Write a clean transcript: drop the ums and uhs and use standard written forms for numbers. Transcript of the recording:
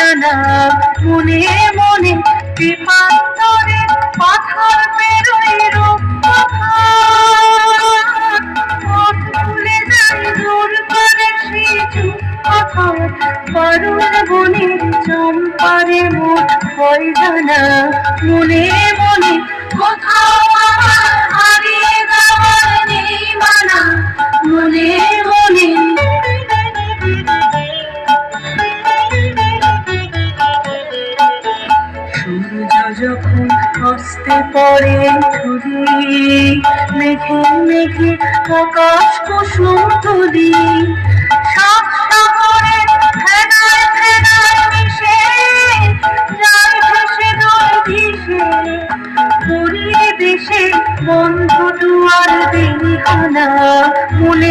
জানা মনে মনে বিপান্তরে পাথার পেরোয় পথ ভুলে যায় দূর করে সিজু পাথর বারুণ বনে চম্পারে মোট ভয় জানা মনে মনে কোথাও আমার হারিয়ে যাওয়ার নেই মানা মনে মনে সূর্য যখন হস্তে পড়ে ঢুলি মেঘে মেঘে আকাশ কুসুম তুলি সাত সাগরে ফেনায় ফেনায় মিশে যায় ভেসে নয় ভেসে পুরীর দেশে বন্ধ দুয়ার দেখানা মনে